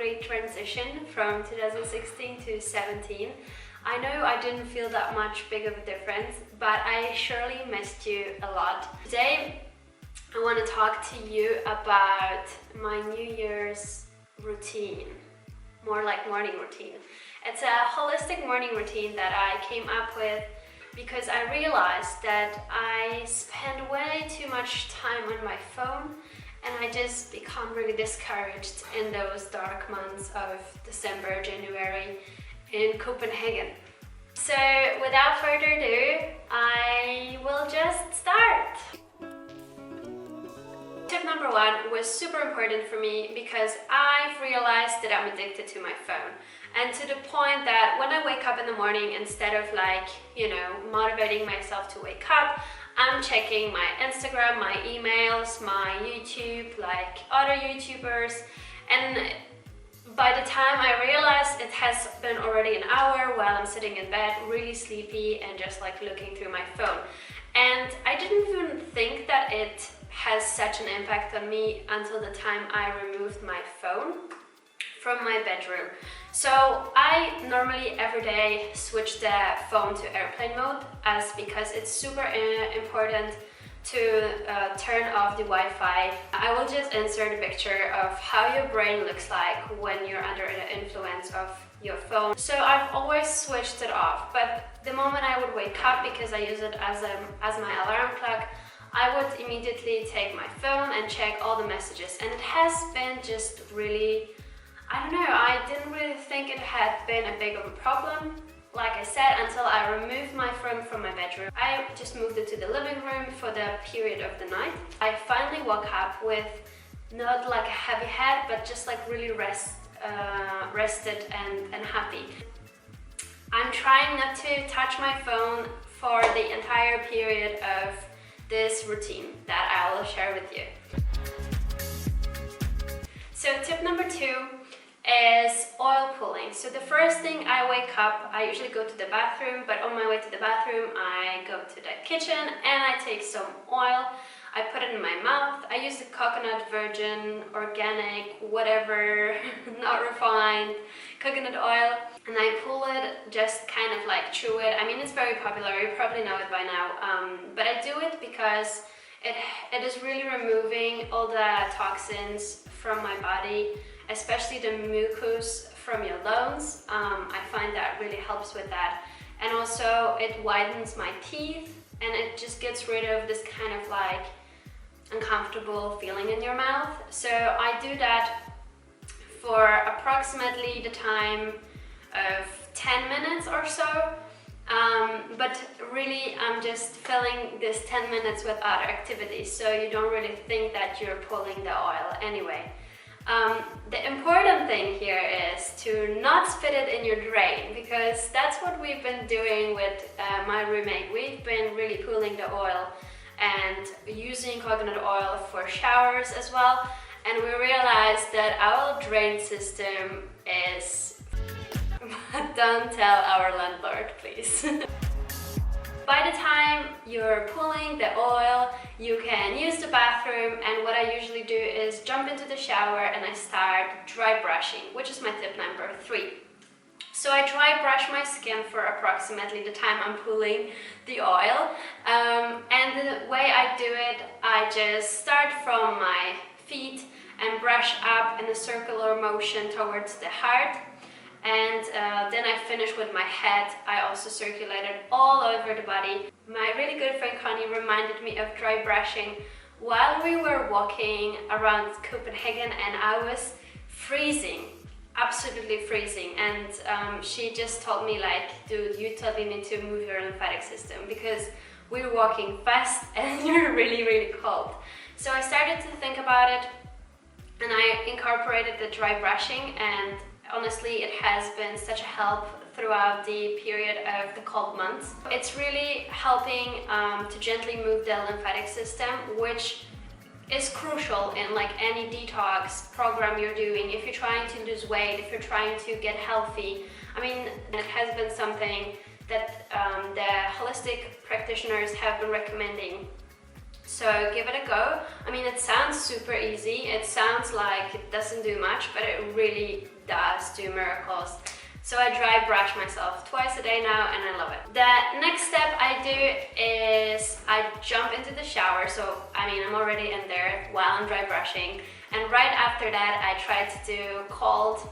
great transition from 2016 to 17. I know I didn't feel that much big of a difference, but I surely missed you a lot. Today, I want to talk to you about my New Year's routine, more like morning routine. It's a holistic morning routine that I came up with because I realized that I spend way too much time on my phone and I just become really discouraged in those dark months of December, January in Copenhagen. So without further ado, I will just start. Tip number one was super important for me because I've realized that I'm addicted to my phone. And to the point that when I wake up in the morning, instead of motivating myself to wake up, I'm checking my Instagram, my emails, my YouTube, like other YouTubers. And by the time I realize it has been already an hour while I'm sitting in bed, really sleepy and just like looking through my phone. And I didn't even think that it has such an impact on me until the time I removed my phone from my bedroom. So I normally every day switch the phone to airplane mode because it's super important to turn off the Wi-Fi. I will just insert a picture of how your brain looks like when you're under the influence of your phone. So I've always switched it off, but the moment I would wake up, because I use it as my alarm clock, I would immediately take my phone and check all the messages. And it has been just really, I don't know, I didn't really think it had been a big of a problem, like I said, until I removed my phone from my bedroom. I just moved it to the living room for the period of the night. I finally woke up with not like a heavy head, but just like really rested and happy. I'm trying not to touch my phone for the entire period of this routine that I will share with you. So tip number two is oil pulling. So the first thing I wake up, I usually go to the bathroom, but on my way to the bathroom I go to the kitchen and I take some oil. I put it in my mouth. I use the coconut virgin, organic, whatever, not refined coconut oil, and I pull it, just kind of like chew it. I mean, it's very popular, you probably know it by now, but I do it because it is really removing all the toxins from my body, especially the mucus from your lungs. I find that really helps with that. And also it whitens my teeth and it just gets rid of this kind of like uncomfortable feeling in your mouth. So I do that for approximately the time of 10 minutes or so. But really I'm just filling this 10 minutes with other activities, so you don't really think that you're pulling the oil anyway. The important thing here is to not spit it in your drain, because that's what we've been doing with my roommate. We've been really pulling the oil and using coconut oil for showers as well, and we realized that our drain system is don't tell our landlord, please. By the time you're pulling the oil, you can use the bathroom, and what I usually do is jump into the shower and I start dry brushing, which is my tip number 3. So I dry brush my skin for approximately the time I'm pulling the oil, and the way I do it, I just start from my feet and brush up in a circular motion towards the heart. And then I finish with my head. I also circulate it all over the body. My really good friend Connie reminded me of dry brushing while we were walking around Copenhagen, and I was freezing, absolutely freezing. And she just told me, like, dude, you totally need to move your lymphatic system because we were walking fast and you're really, really cold. So I started to think about it and I incorporated the dry brushing, and honestly, it has been such a help throughout the period of the cold months. It's really helping to gently move the lymphatic system, which is crucial in like any detox program you're doing. If you're trying to lose weight, if you're trying to get healthy, I mean, it has been something that the holistic practitioners have been recommending. So give it a go. I mean, it sounds super easy. It sounds like it doesn't do much, but it really does do miracles. So I dry brush myself twice a day now and I love it. The next step I do is I jump into the shower. So I mean, I'm already in there while I'm dry brushing. And right after that, I try to do cold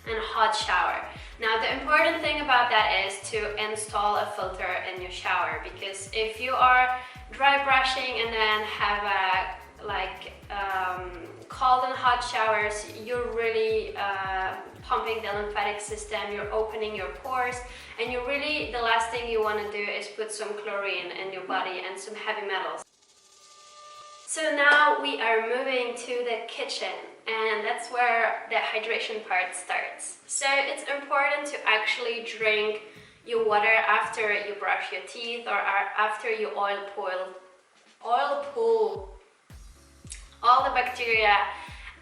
and hot shower. Now the important thing about that is to install a filter in your shower, because if you are dry brushing and then have a cold and hot showers, you're really pumping the lymphatic system, you're opening your pores, and you really, the last thing you want to do is put some chlorine in your body and some heavy metals. So now we are moving to the kitchen, and that's where the hydration part starts. So it's important to actually drink your water after you brush your teeth or after you oil pull all the bacteria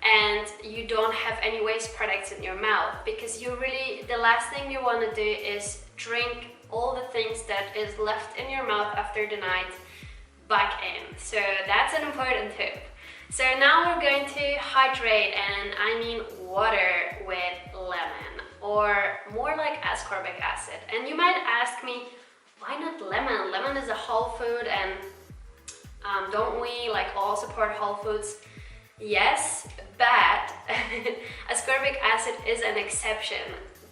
and you don't have any waste products in your mouth, because you really, the last thing you want to do is drink all the things that is left in your mouth after the night back in. So that's an important tip. So now we're going to hydrate, and I mean water with lemon, or more like ascorbic acid. And you might ask me, why not lemon? Lemon is a whole food, and don't we like all support whole foods? Yes, but ascorbic acid is an exception,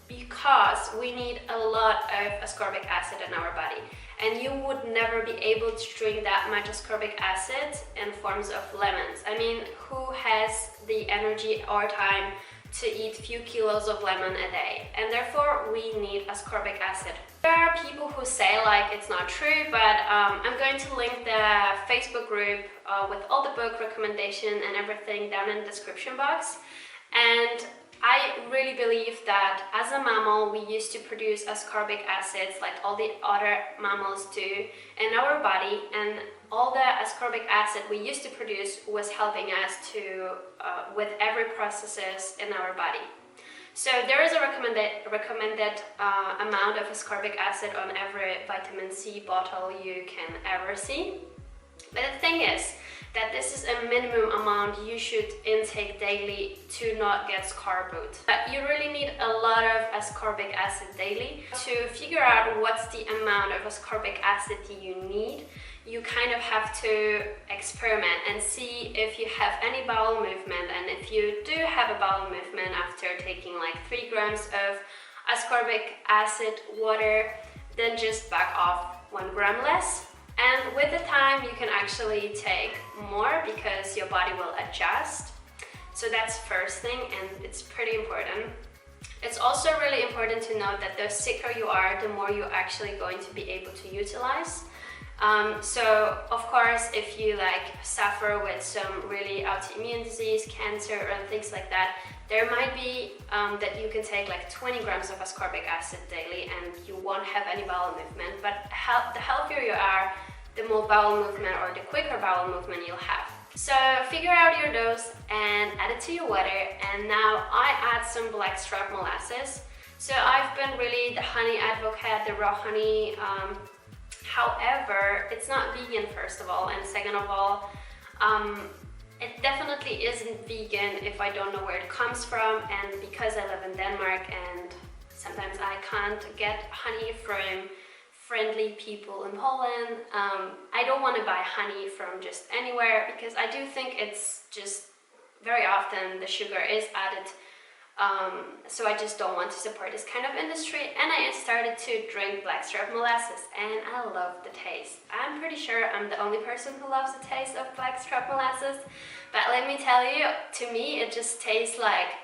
because we need a lot of ascorbic acid in our body. And you would never be able to drink that much ascorbic acid in forms of lemons. I mean, who has the energy or time to eat a few kilos of lemon a day? And therefore, we need ascorbic acid. There are people who say like it's not true, but I'm going to link the Facebook group with all the book recommendation and everything down in the description box. And I really believe that as a mammal, we used to produce ascorbic acids like all the other mammals do in our body, and all the ascorbic acid we used to produce was helping us to with every processes in our body. So there is a recommended amount of ascorbic acid on every vitamin C bottle you can ever see. But the thing is that this is a minimum amount you should intake daily to not get scorbutt. But you really need a lot of ascorbic acid daily. To figure out what's the amount of ascorbic acid you need, you kind of have to experiment and see if you have any bowel movement. And if you do have a bowel movement after taking like 3 grams of ascorbic acid water, then just back off 1 gram less. And with the time, you can actually take more because your body will adjust. So that's first thing, and it's pretty important. It's also really important to note that the sicker you are, the more you're actually going to be able to utilize. So of course, if you like suffer with some really autoimmune disease, cancer, or things like that, there might be that you can take like 20 grams of ascorbic acid daily and you won't have any bowel movement. But the healthier you are, the more bowel movement or the quicker bowel movement you'll have. So figure out your dose and add it to your water. And now I add some blackstrap molasses. So I've been really the honey advocate, the raw honey. However, it's not vegan, first of all, and second of all, it definitely isn't vegan if I don't know where it comes from, and because I live in Denmark and sometimes I can't get honey from friendly people in Poland, I don't want to buy honey from just anywhere, because I do think it's just very often the sugar is added. So I just don't want to support this kind of industry, and I started to drink blackstrap molasses, and I love the taste. I'm pretty sure I'm the only person who loves the taste of blackstrap molasses, but let me tell you, to me it just tastes like,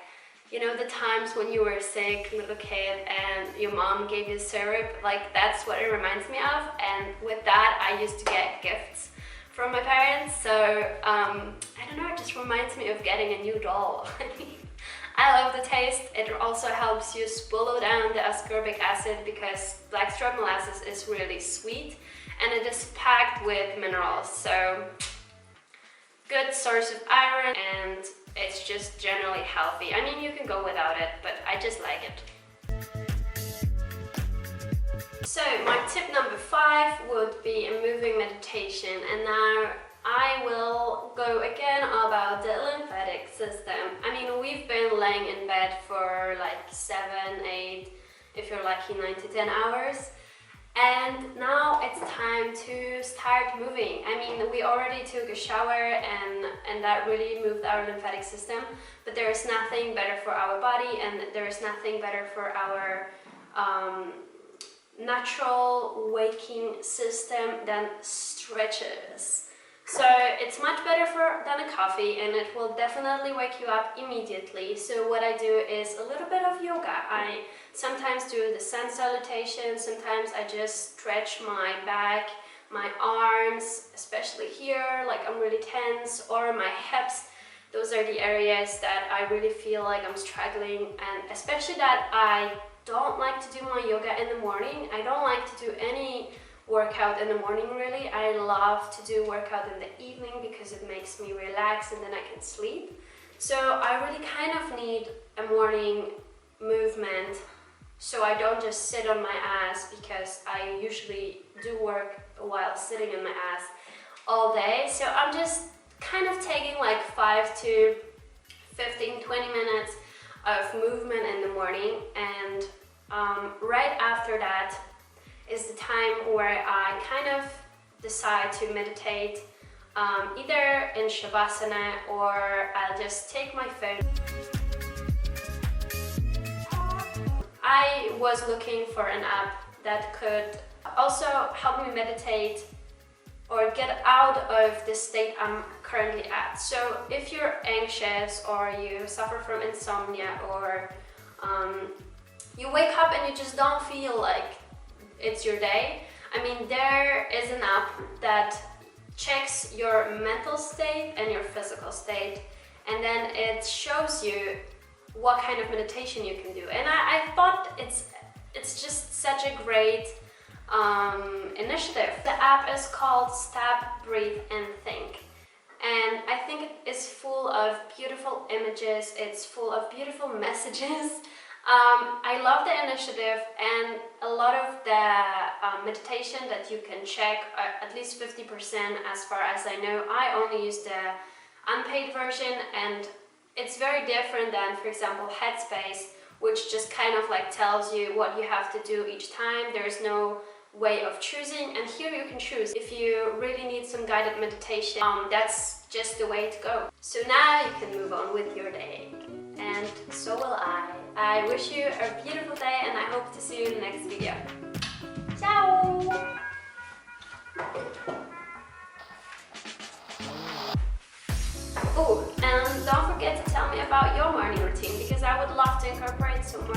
you know, the times when you were a sick little kid and your mom gave you syrup, like that's what it reminds me of. And with that, I used to get gifts from my parents, so I don't know, it just reminds me of getting a new doll. I love the taste. It also helps you swallow down the ascorbic acid, because blackstrap molasses is really sweet and it is packed with minerals. So good source of iron, and it's just generally healthy. I mean, you can go without it, but I just like it. So my tip number 5 would be a moving meditation, and now I will go again about the lymphatic system. I mean, we've been laying in bed for like 7, 8, if you're lucky 9 to 10 hours. And now it's time to start moving. I mean, we already took a shower and that really moved our lymphatic system, but there is nothing better for our body, and there is nothing better for our natural waking system than stretches. So it's much better than a coffee, and it will definitely wake you up immediately. So what I do is a little bit of yoga. I sometimes do the sun salutation, sometimes I just stretch my back, my arms, especially here, like I'm really tense, or my hips. Those are the areas that I really feel like I'm struggling, and especially that I don't like to do my yoga in the morning. I don't like to do any workout in the morning really. I love to do workout in the evening because it makes me relax and then I can sleep. So I really kind of need a morning movement so I don't just sit on my ass, because I usually do work while sitting on my ass all day. So I'm just kind of taking like 5 to 15, 20 minutes of movement in the morning, and right after that is the time where I kind of decide to meditate, either in Shavasana, or I'll just take my phone. I was looking for an app that could also help me meditate or get out of the state I'm currently at. So if you're anxious, or you suffer from insomnia, or you wake up and you just don't feel like it's your day, I mean, there is an app that checks your mental state and your physical state, and then it shows you what kind of meditation you can do. And I thought it's just such a great initiative. The app is called Stop, Breathe and Think, and I think it is full of beautiful images, it's full of beautiful messages. I love the initiative, and a lot of the meditation that you can check, at least 50% as far as I know. I only use the unpaid version, and it's very different than, for example, Headspace, which just kind of like tells you what you have to do each time. There's no way of choosing, and here you can choose. If you really need some guided meditation, that's just the way to go. So now you can move on with your day, and so will I. I wish you a beautiful day, and I hope to see you in the next video. Ciao! Oh, and don't forget to tell me about your morning routine, because I would love to incorporate some more